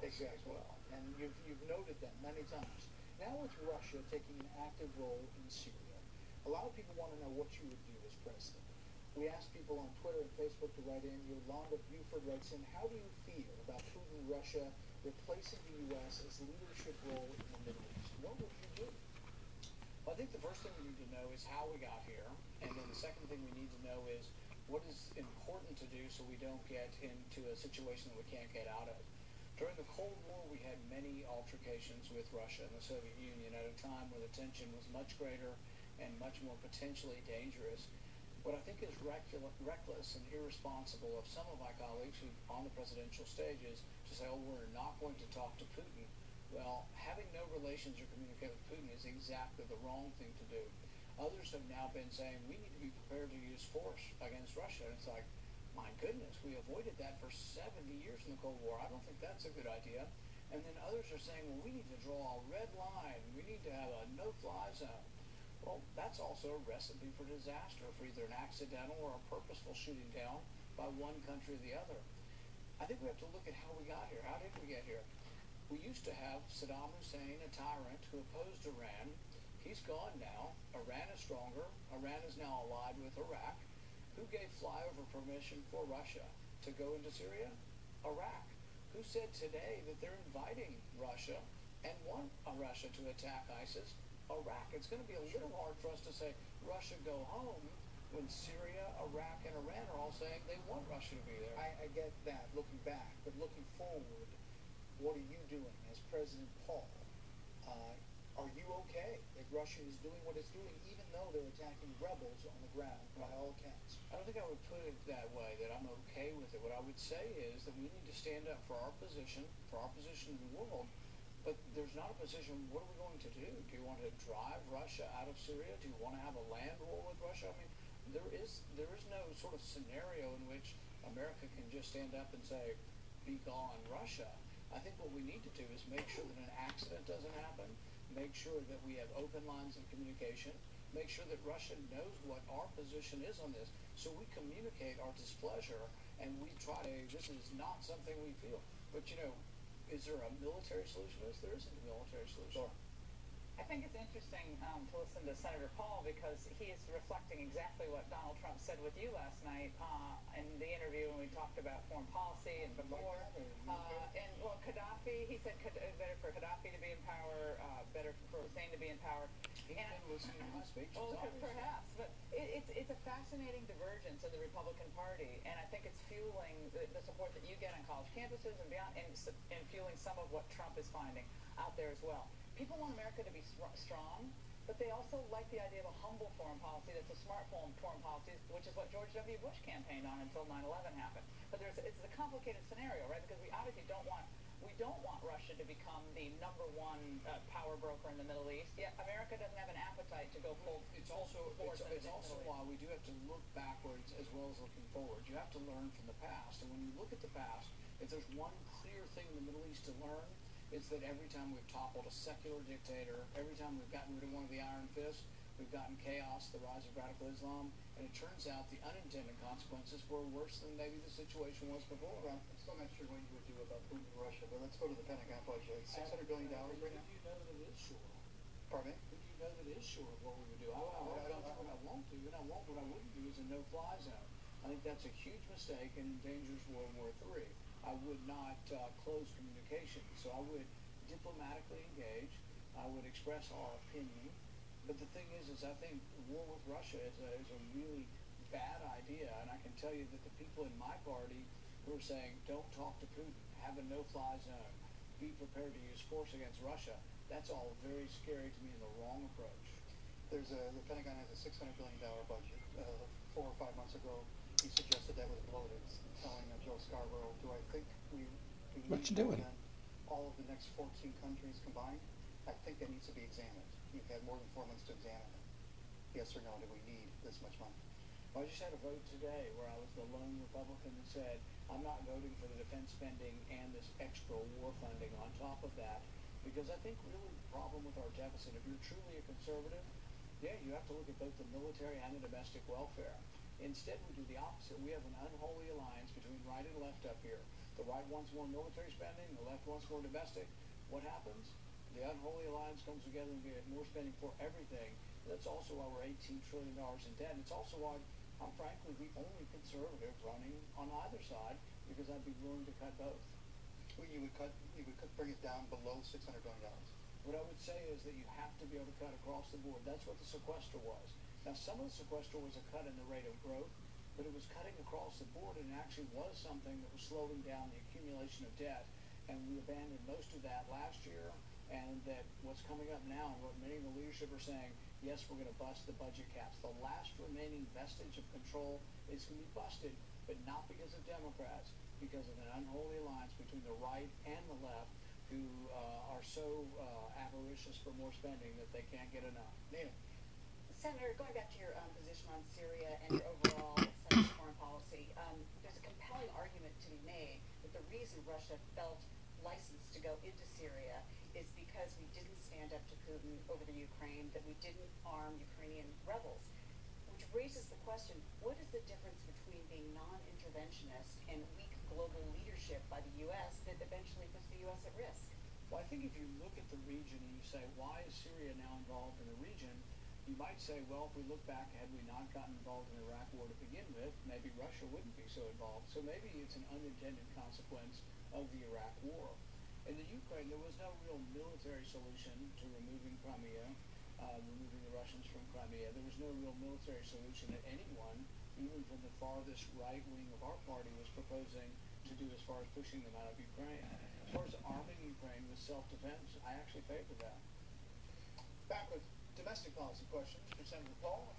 Exactly. as well. And you've noted that many times. Now with Russia taking an active role in Syria, a lot of people want to know what you would do as president. We asked people on Twitter and Facebook to write in. Yolanda Buford writes in, how do you feel about Putin, Russia, replacing the U.S. as leadership role in the Middle East? What would you do? Well, I think the first thing we need to know is how we got here, and then the second thing we need to know is what is important to do so we don't get into a situation that we can't get out of. During the Cold War, we had many altercations with Russia and the Soviet Union at a time where the tension was much greater and much more potentially dangerous. What I think is reckless and irresponsible of some of my colleagues who on the presidential stage is to say, oh, we're not going to talk to Putin. Well, having no relations or communicate with Putin is exactly the wrong thing to do. Others have now been saying we need to be prepared to use force against Russia. And it's like, my goodness, we avoided that for 70 years in the Cold War. I don't think that's a good idea. And then others are saying, well, we need to draw a red line. We need to have a no-fly zone. Well, that's also a recipe for disaster, for either an accidental or a purposeful shooting down by one country or the other. I think we have to look at how we got here. How did we get here? We used to have Saddam Hussein, a tyrant who opposed Iran. He's gone now. Iran is stronger. Iran is now allied with Iraq. Who gave flyover permission for Russia to go into Syria? Iraq. Who said today that they're inviting Russia and want Russia to attack ISIS? Iraq. It's going to be a little hard for us to say Russia go home when Syria, Iraq, and Iran are all saying they want Russia to be there. I get that, looking back, but looking forward, what are you doing as President Paul? Are you okay if Russia is doing what it's doing, even though they're attacking rebels on the ground by all accounts? I don't think I would put it that way, that I'm okay with it. What I would say is that we need to stand up for our position in the world. But there's not a position, what are we going to do? Do you want to drive Russia out of Syria? Do you want to have a land war with Russia? I mean, there is no sort of scenario in which America can just stand up and say, be gone, Russia. I think what we need to do is make sure that an accident doesn't happen, make sure that we have open lines of communication, make sure that Russia knows what our position is on this, so we communicate our displeasure and we try to, this is not something we feel. But, you know, is there a military solution to this? There isn't a military solution. Sure. I think it's interesting to listen to Senator Paul because he is reflecting exactly what Donald Trump said with you last night in the interview when we talked about foreign policy and before. And, well, Gaddafi, he said better for Gaddafi to be in power, better for Hussein to be in power. He's been listening to my speeches, well, obviously. perhaps, but it's a fascinating divergence in the Republican Party, and I think it's fueling the support that you get on college campuses and beyond, and fueling some of what Trump is finding out there as well. People want America to be strong, but they also like the idea of a humble foreign policy that's a smart foreign policy, which is what George W. Bush campaigned on until 9/11 happened. But it's a complicated scenario, right? Because we obviously don't want Russia to become the #1 power broker in the Middle East. Yet America doesn't have an appetite to go full. It's also why we do have to look backwards as well as looking forward. You have to learn from the past, and when you look at the past, if there's one clear thing in the Middle East to learn, it's that every time we've toppled a secular dictator, every time we've gotten rid of one of the iron fists, we've gotten chaos, the rise of radical Islam, and it turns out the unintended consequences were worse than maybe the situation was before. Well, I'm still not sure what you would do about Putin and Russia, but let's go to the Pentagon budget. It's $600 billion right now. Do you know that it is short? Pardon me? Do you know that it is short of what we would do? I won't do, and what I wouldn't do is a no-fly zone. I think that's a huge mistake and endangers World War III. I would not close communication. So I would diplomatically engage. I would express our opinion. But the thing is I think war with Russia is a really bad idea. And I can tell you that the people in my party who are saying, don't talk to Putin, have a no-fly zone, be prepared to use force against Russia, that's all very scary to me and the wrong approach. The Pentagon has a $600 billion budget. 4 or 5 months ago, he suggested that was bloated, telling Joe Scarborough, do I think we need more than all of the next 14 countries combined? I think that needs to be examined. You've had more than 4 months to examine it. Yes or no, do we need this much money? Well, I just had a vote today where I was the lone Republican that said, I'm not voting for the defense spending and this extra war funding on top of that, because I think really the problem with our deficit, if you're truly a conservative, yeah, you have to look at both the military and the domestic welfare. Instead, we do the opposite. We have an unholy alliance between right and left up here. The right wants more military spending, the left wants more domestic. What happens? The unholy alliance comes together and get more spending for everything. That's also why we're $18 trillion in debt. It's also why I'm frankly the only conservative running on either side, because I'd be willing to cut both. Well, you would bring it down below $600 billion. What I would say is that you have to be able to cut across the board. That's what the sequester was. Now, some of the sequester was a cut in the rate of growth, but it was cutting across the board, and it actually was something that was slowing down the accumulation of debt. And we abandoned most of that last year, and that what's coming up now, and what many in the leadership are saying, yes, we're going to bust the budget caps. The last remaining vestige of control is going to be busted, but not because of Democrats, because of an unholy alliance between the right and the left, who are so avaricious for more spending that they can't get enough. Neil. Senator, going back to your position on Syria and your overall sense of foreign policy, there's a compelling argument to be made that the reason Russia felt licensed to go into Syria is because we didn't stand up to Putin over the Ukraine, that we didn't arm Ukrainian rebels, which raises the question, what is the difference between being non-interventionist and weak global leadership by the U.S. that eventually puts the U.S. at risk? Well, I think if you look at the region and you say, why is Syria now involved in the region, you might say, well, if we look back, had we not gotten involved in the Iraq war to begin with, maybe Russia wouldn't be so involved. So maybe it's an unintended consequence of the Iraq war. In the Ukraine, there was no real military solution to removing Crimea, removing the Russians from Crimea. There was no real military solution that anyone, even from the farthest right wing of our party, was proposing to do as far as pushing them out of Ukraine. As far as arming Ukraine with self-defense, I actually favor that. Back with domestic policy questions for Senator Paul.